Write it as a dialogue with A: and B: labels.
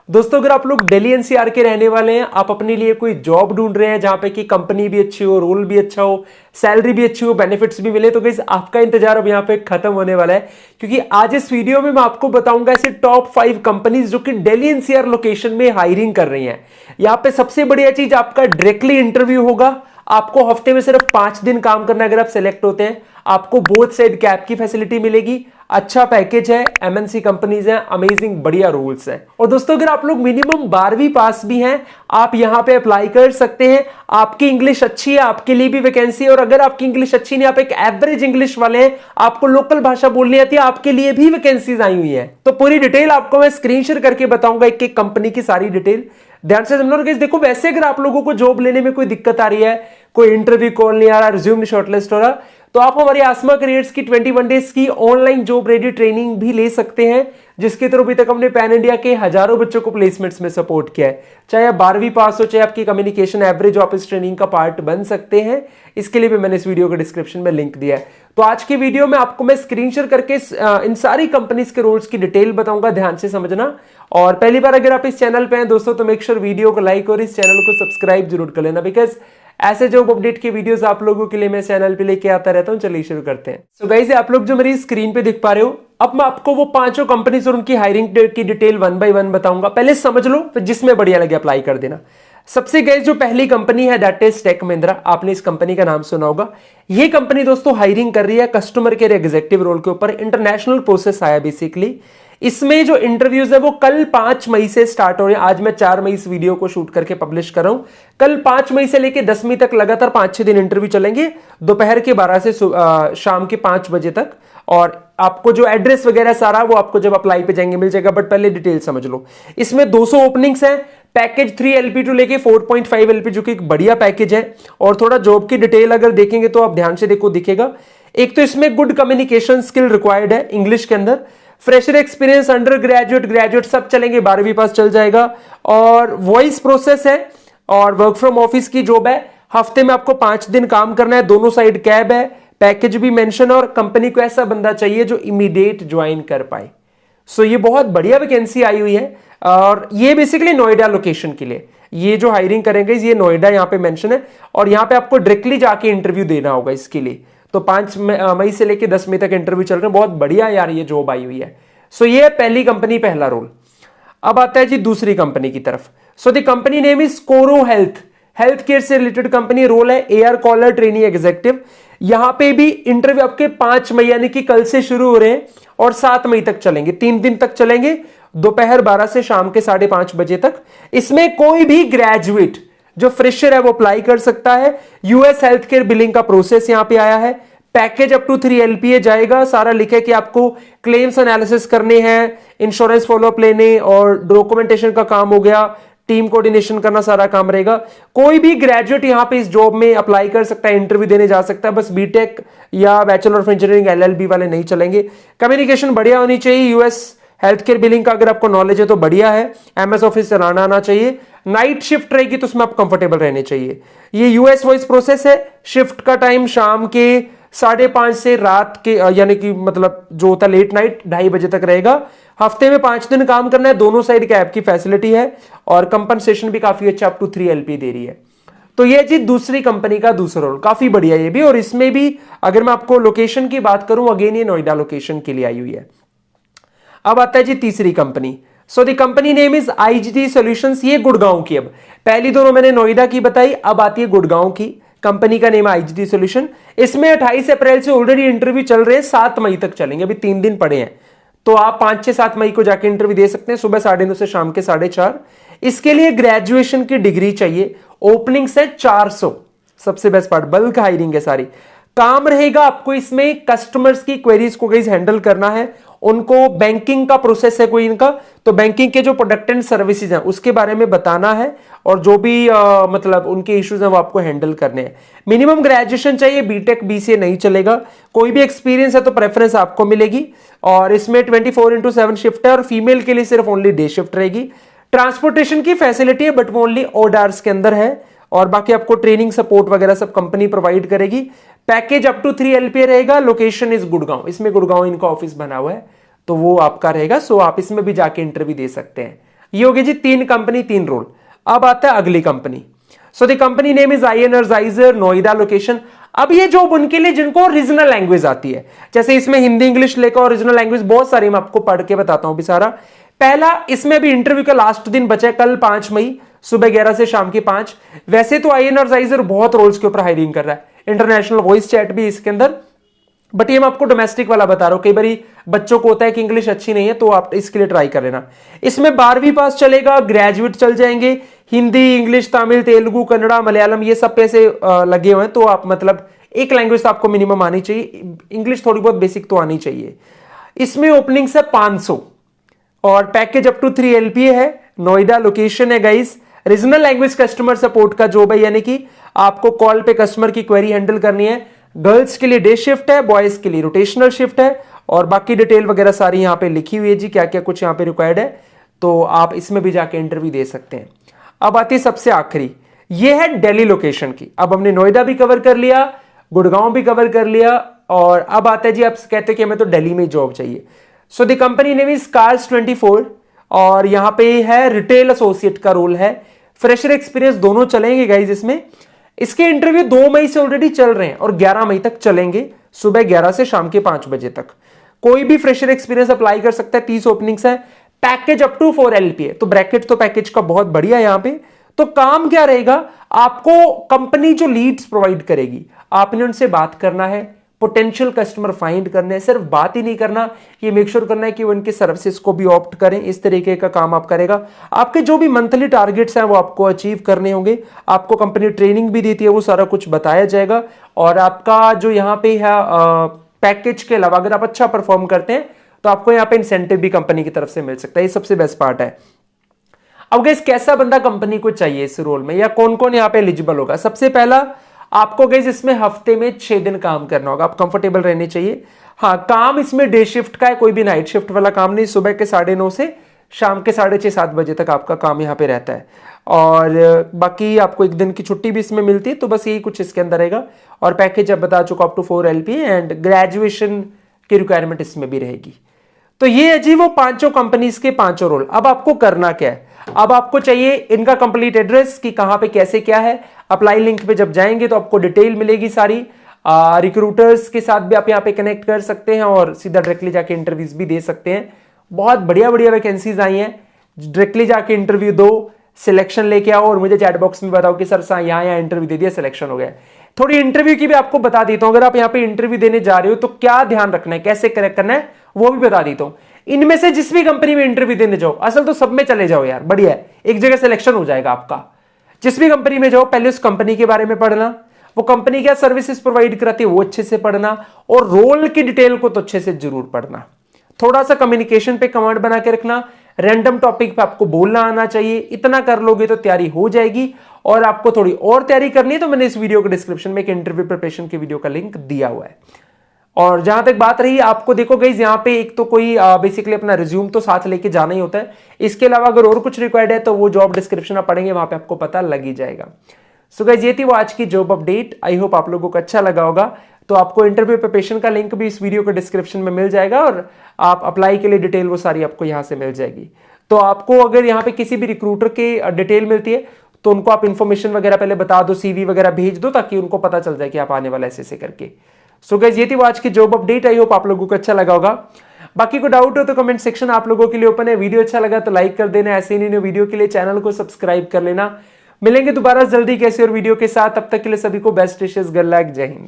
A: दोस्तों अगर आप लोग दिल्ली एनसीआर के रहने वाले हैं, आप अपने लिए कोई जॉब ढूंढ रहे हैं जहां पे कि कंपनी भी अच्छी हो, रोल भी अच्छा हो, सैलरी भी अच्छी हो, बेनिफिट्स भी मिले, तो गाइस आपका इंतजार अब यहां पे खत्म होने वाला है। क्योंकि आज इस वीडियो में मैं आपको बताऊंगा ऐसे टॉप 5 कंपनीज जो कि दिल्ली एनसीआर लोकेशन में हायरिंग कर रही हैं। यहां पे सबसे बढ़िया चीज, आपका डायरेक्टली इंटरव्यू होगा। आपको हफ्ते में सिर्फ 5 दिन काम करना है। अगर आप सेलेक्ट होते हैं, आपको बोथ साइड कैब की फैसिलिटी मिलेगी, अच्छा पैकेज है, एमएनसी कंपनीज है, अमेजिंग बढ़िया रूल्स है। और दोस्तों अगर आप लोग मिनिमम 12वीं पास भी हैं, आप यहां पे अप्लाई कर सकते हैं। आपकी इंग्लिश अच्छी है, आपके लिए भी वैकेंसी है। और अगर आपकी इंग्लिश अच्छी नहीं, आप एक एवरेज इंग्लिश वाले हैं, आपको लोकल भाषा बोलनी आती है, आपके लिए भी वैकेंसीज आई हुई है। तो पूरी डिटेल आपको मैं स्क्रीन शेयर करके बताऊंगा, एक एक कंपनी की सारी डिटेल ध्यान से समझना। देखो वैसे अगर आप लोगों को जॉब लेने में कोई दिक्कत आ रही है, कोई इंटरव्यू कॉल नहीं आ रहा, रिज्यूम शॉर्टलिस्ट हो रहा, तो आप हमारी आसमा करियर्स की 21 डेज की ऑनलाइन जॉब रेडी ट्रेनिंग भी ले सकते हैं, जिसके थ्रू अभी तक हमने पैन इंडिया के हजारों बच्चों को प्लेसमेंट्स में सपोर्ट किया है। चाहे आप 12वीं पास हो, चाहे आपकी कम्युनिकेशन एवरेज, आप इस ट्रेनिंग का पार्ट बन सकते हैं। इसके लिए भी मैंने इस वीडियो के डिस्क्रिप्शन में लिंक दिया है। तो आज की वीडियो में आपको मैं स्क्रीन शेयर करके इन सारी कंपनीज के रोल्स की डिटेल बताऊंगा, ध्यान से समझना। और पहली बार अगर आप इस चैनल पे हैं दोस्तों, तो मेक श्योर वीडियो को लाइक और इस चैनल को सब्सक्राइब जरूर कर लेना, बिकॉज ऐसे जॉब अपडेट के वीडियोस आप लोगों के लिए मैं चैनल पे लेके आता रहता हूं। चलिए शुरू करते हैं। सो गाइस, आप लोग जो मेरी स्क्रीन पे देख पा रहे हो, अब मैं आपको वो पांचों कंपनीज और उनकी हायरिंग की डिटेल 1 बाय 1 बताऊंगा। पहले समझ लो, फिर जिसमें बढ़िया लगे अप्लाई कर देना। सबसे गाइस जो पहली कंपनी है दैट इज टेक महिंद्रा। आपने इस कंपनी का नाम सुना होगा। ये कंपनी दोस्तों हायरिंग कर रही है कस्टमर केयर एग्जीक्यूटिव रोल के ऊपर। इंटरनेशनल प्रोसेस आया बेसिकली। इसमें जो इंटरव्यूज है वो कल 5 मई से स्टार्ट हो रहे हैं। आज मैं 4 मई इस वीडियो को शूट करके पब्लिश कर रहा हूं। कल 5 मई से लेकर 10 मई तक लगातार 5-6 दिन इंटरव्यू चलेंगे, दोपहर के 12 से शाम के 5 बजे तक। और आपको जो एड्रेस वगैरह सारा वो आपको जब अप्लाई पे जाएंगे मिल जाएगा, बट पहले डिटेल समझ लो। इसमें 200 ओपनिंग्स हैं। पैकेज 3 LP टू लेके 4.5 LP, जो कि एक बढ़िया पैकेज है। और थोड़ा जॉब की डिटेल अगर देखेंगे तो आप ध्यान से देखो, दिखेगा। एक तो इसमें गुड कम्युनिकेशन स्किल रिक्वायर्ड है इंग्लिश के अंदर। Fresher experience, under graduate, graduate सब चलेंगे, 12वीं पास चल जाएगा। और वॉइस प्रोसेस है और वर्क फ्रॉम ऑफिस की जॉब है। हफ्ते में आपको 5 दिन काम करना है, दोनों साइड कैब है, पैकेज भी मेंशन। और कंपनी को ऐसा बंदा चाहिए जो इमीडिएट ज्वाइन कर पाए। सो ये बहुत बढ़िया वैकेंसी आई हुई है। और ये बेसिकली नोएडा लोकेशन के लिए ये जो हायरिंग करेंगे, ये नोएडा यहाँ पे मेंशन है। और यहाँ पे आपको डायरेक्टली जाके इंटरव्यू देना होगा इसके लिए। तो 5 मई से लेकर 10 मई तक इंटरव्यू चल रहे हैं। बहुत बढ़िया यार ये जॉब आई हुई है। सो ये पहली कंपनी, पहला रोल। अब आता है जी दूसरी कंपनी की तरफ। So the company name is कोरो हेल्थ। हेल्थ केयर से रिलेटेड कंपनी। रोल है एयर कॉलर ट्रेनी एग्जीक्यूटिव। यहां पे भी इंटरव्यू आपके 5 मई यानी कि कल से शुरू हो रहे हैं और 7 मई तक चलेंगे। 3 दिन तक चलेंगे, दोपहर 12 से शाम के 5:30 बजे तक। इसमें कोई भी ग्रेजुएट जो फ्रेशर है वो अप्लाई कर सकता है। यूएस हेल्थ केयर बिलिंग का प्रोसेस यहां पे आया है। पैकेज अप टू 3 LPA जाएगा। सारा लिखे कि आपको क्लेम्स एनालिसिस करने हैं, इंश्योरेंस फॉलोअप लेने और डॉक्यूमेंटेशन का काम हो गया, टीम कोऑर्डिनेशन करना, सारा काम रहेगा। कोई भी ग्रेजुएट यहां पे इस जॉब में अप्लाई कर सकता है, इंटरव्यू देने जा सकता है। बस बीटेक या बैचलर ऑफ इंजीनियरिंग LLB वाले नहीं चलेंगे। कम्युनिकेशन बढ़िया होनी चाहिए। यूएस हेल्थ केयर बिलिंग का अगर आपको नॉलेज है तो बढ़िया है। MS ऑफिस चलाना आना चाहिए। नाइट शिफ्ट रहेगी तो उसमें आप कंफर्टेबल रहने चाहिए। ये यूएस वॉइस प्रोसेस है। शिफ्ट का टाइम शाम के 5:30 से रात के यानी कि मतलब जो होता है लेट नाइट 2:30 बजे तक रहेगा। हफ्ते में 5 दिन काम करना है, दोनों साइड कैब की फैसिलिटी है। और कंपनसेशन भी काफी अच्छा, अप टू 3 LP दे रही है। तो ये जी दूसरी कंपनी का दूसरा रोल, काफी बढ़िया ये भी। और इसमें भी अगर मैं आपको लोकेशन की बात करूं, अगेन ये नोएडा लोकेशन के लिए आई हुई है। अब आता है जी तीसरी company. So the company name is IGT solutions. ये गुड़गांव की। अब पहली दोनों मैंने नोएडा की बताई, अब आती है गुड़गांव की। कंपनी का नेम है IGT सॉल्यूशन। इसमें 28 अप्रैल से ऑलरेडी इंटरव्यू चल रहे हैं, 7 मई तक चलेंगे। अभी 3 दिन पड़े हैं, तो आप 5, 6, 7 मई को जाके इंटरव्यू दे सकते हैं, सुबह 9:30 से शाम के 4:30। इसके लिए ग्रेजुएशन की डिग्री चाहिए। ओपनिंग्स है 400। सबसे बेस्ट पार्ट, बल्क हायरिंग है सारी। काम रहेगा आपको इसमें कस्टमर्स की क्वेरीज को गाइस हैंडल करना है। उनको बैंकिंग का प्रोसेस है कोई इनका, तो बैंकिंग के जो प्रोडक्ट एंड सर्विसेज हैं उसके बारे में बताना है। और जो भी मतलब उनके इश्यूज हैं वो आपको हैंडल करने हैं। मिनिमम ग्रेजुएशन चाहिए, बीटेक BCA नहीं चलेगा। कोई भी एक्सपीरियंस है तो प्रेफरेंस आपको मिलेगी। और इसमें 24/7 शिफ्ट है और फीमेल के लिए सिर्फ ओनली डे शिफ्ट रहेगी। ट्रांसपोर्टेशन की फैसिलिटी है बट वो ओनली ऑड आवर्स के अंदर है। और बाकी आपको ट्रेनिंग सपोर्ट वगैरह सब कंपनी प्रोवाइड करेगी। पैकेज अप टू 3 LPA रहेगा। Location is Gurgaon. इसमें गुड़गांव इनका ऑफिस बना हुआ है, तो वो आपका रहेगा। सो आप इसमें भी जाके इंटरव्यू दे सकते हैं। ये हो गई जी 3 कंपनी 3 रोल। अब आता है अगली company. So the company name is I energiser, Noida location. अब ये जॉब उनके लिए जिनको रीजनल लैंग्वेज आती है, जैसे इसमें हिंदी इंग्लिश लेकर और रीजनल लैंग्वेज बहुत सारी, मैं आपको पढ़ के बताता हूं भी सारा। पहला, इसमें भी इंटरव्यू का लास्ट दिन बचा है, कल 5 मई सुबह 11 से शाम के 5। वैसे तो आई एनर्जाइजर बहुत रोल्स के ऊपर हायरिंग कर रहा है, इंटरनेशनल वॉइस चैट भी इसके अंदर, बट ये मैं आपको डोमेस्टिक वाला बता रहा हूं। कई बार बच्चों को होता है कि इंग्लिश अच्छी नहीं है, तो आप इसके लिए ट्राई कर लेना। इसमें 12वीं पास चलेगा, ग्रेजुएट चल जाएंगे, हिंदी इंग्लिश तमिल तेलुगु कन्नड़ा मलयालम ये सब पैसे लगे हुए हैं, तो आप मतलब एक लैंग्वेज तो आपको मिनिमम आनी चाहिए, इंग्लिश थोड़ी बहुत बेसिक तो आनी चाहिए। इसमें ओपनिंग्स है 500 और पैकेज अप टू 3 LPA है। नोएडा लोकेशन है guys. Regional language customer support का जॉब है, यानी कि आपको कॉल पे कस्टमर की क्वेरी हैंडल करनी है। गर्ल्स के लिए डे शिफ्ट है, बॉयज के लिए रोटेशनल शिफ्ट है, और बाकी डिटेल वगैरह सारी यहां पे लिखी हुई है जी, क्या क्या कुछ यहां पे रिक्वायर्ड है, तो आप इसमें भी जाके इंटरव्यू दे सकते हैं। अब आती है सबसे आखिरी, ये है दिल्ली लोकेशन की। अब हमने नोएडा भी कवर कर लिया, गुड़गांव भी कवर कर लिया, और अब आता है जी, आप कहते हैं कि हमें तो दिल्ली में जॉब चाहिए। So the company name is cars 24 और यहां पे है रिटेल एसोसिएट का रोल है। फ्रेशर एक्सपीरियंस दोनों चलेंगे गाइज इसमें। इसके इंटरव्यू 2 मई से ऑलरेडी चल रहे हैं और 11 मई तक चलेंगे, सुबह 11 से शाम के 5 बजे तक। कोई भी फ्रेशर एक्सपीरियंस अप्लाई कर सकता है, 30 ओपनिंग्स है, पैकेज अप टू 4 LPA, तो ब्रैकेट तो पैकेज का बहुत बढ़िया यहां पे। तो काम क्या रहेगा, आपको कंपनी जो लीड्स प्रोवाइड करेगी, आपने उनसे बात करना है, पोटेंशियल कस्टमर फाइंड करने हैं, सिर्फ बात ही नहीं करना, ये मेक श्योर करना है कि वो उनके सर्विसेज को भी ऑप्ट करें, इस तरीके का काम आप करेगा। आपके जो भी मंथली टारगेट्स हैं वो आपको अचीव करने होंगे, आपको कंपनी ट्रेनिंग भी देती है, वो सारा कुछ बताया जाएगा। और आपका जो यहाँ पे है पैकेज के अलावा अगर आप अच्छा परफॉर्म करते हैं तो आपको यहाँ पे इंसेंटिव भी कंपनी की तरफ से मिल सकता है, ये सबसे बेस्ट पार्ट है। अब गाइस कैसा बंदा कंपनी को चाहिए इस रोल में, या कौन कौन यहाँ पे एलिजिबल होगा। सबसे पहला, आपको गाइस इसमें हफ्ते में 6 दिन काम करना होगा, आप कंफर्टेबल रहने चाहिए। हाँ, काम इसमें डे शिफ्ट का है, कोई भी नाइट शिफ्ट वाला काम नहीं। सुबह के 9:30 से शाम के 6:30-7 बजे तक आपका काम यहाँ पे रहता है, और बाकी आपको एक दिन की छुट्टी भी इसमें मिलती है, तो बस यही कुछ इसके अंदर रहेगा। और पैकेज अब बता चुका, up to 4 LPA and graduation की रिक्वायरमेंट इसमें भी रहेगी। तो ये है जी वो 5 कंपनीज के 5 रोल। अब आपको करना क्या है, अब आपको चाहिए इनका कंप्लीट एड्रेस कि कहां पे कैसे क्या है। अप्लाई लिंक पे जब जाएंगे तो आपको डिटेल मिलेगी सारी। रिक्रूटर्स के साथ भी आप यहाँ पे कनेक्ट कर सकते हैं और सीधा डायरेक्टली जाके इंटरव्यूज भी दे सकते हैं। बहुत बढ़िया बढ़िया वैकेंसीज आई हैं, डायरेक्टली जाके इंटरव्यू दो, सिलेक्शन लेके आओ और मुझे चैट बॉक्स में बताओ कि सर यहाँ इंटरव्यू दे दिया, सिलेक्शन हो गया। थोड़ी इंटरव्यू की भी आपको बता देता हूं, अगर आप यहाँ पे इंटरव्यू देने जा रहे हो तो क्या ध्यान रखना है, कैसे करेक्ट करना है, वो भी बता देता हूं। इनमें से जिस भी कंपनी में इंटरव्यू देने जाओ, असल तो सब में चले जाओ यार, बढ़िया है, एक जगह सिलेक्शन हो जाएगा आपका। जिस भी कंपनी में जाओ, पहले उस कंपनी के बारे में पढ़ना, वो कंपनी क्या सर्विसेज प्रोवाइड कराती है वो अच्छे से पढ़ना, और रोल की डिटेल को तो अच्छे से जरूर पढ़ना। थोड़ा सा कम्युनिकेशन पे कमांड बना के रखना, रैंडम टॉपिक पे आपको बोलना आना चाहिए। इतना कर लोगे तो तैयारी हो जाएगी। और आपको थोड़ी और तैयारी करनी है तो मैंने इस वीडियो के डिस्क्रिप्शन में एक इंटरव्यू प्रिपरेशन की वीडियो का लिंक दिया हुआ है। और जहां तक बात रही, आपको देखो गाइस यहाँ पे एक तो कोई बेसिकली अपना रिज्यूम तो साथ लेके जाना ही होता है, इसके अलावा अगर और कुछ रिक्वायर्ड है तो वो जॉब डिस्क्रिप्शन आप पढ़ेंगे, वहां पे आपको पता लग ही जाएगा। सो गाइस ये थी वो आज की जॉब अपडेट। आई होप आप लोगों को अच्छा लगा होगा। तो आपको इंटरव्यू प्रिपरेशन का लिंक भी इस वीडियो के डिस्क्रिप्शन में मिल जाएगा, और आप अप्लाई के लिए डिटेल वो सारी आपको यहाँ से मिल जाएगी। तो आपको अगर यहाँ पे किसी भी रिक्रूटर के डिटेल मिलती है तो उनको आप इन्फॉर्मेशन वगैरह पहले बता दो, CV वगैरह भेज दो, ताकि उनको पता चल जाए कि आप आने वाला ऐसे करके। सो गाइस ये थी वो आज की जॉब अपडेट। आई होप आप लोगों को अच्छा लगा होगा। बाकी को डाउट हो तो कमेंट सेक्शन आप लोगों के लिए ओपन है। वीडियो अच्छा लगा तो लाइक कर देना, ऐसे ही नई वीडियो के लिए चैनल को सब्सक्राइब कर लेना। मिलेंगे दोबारा जल्दी कैसे और वीडियो के साथ, तब तक के लिए सभी को बेस्ट विशेस, गुड लक, जय हिंद।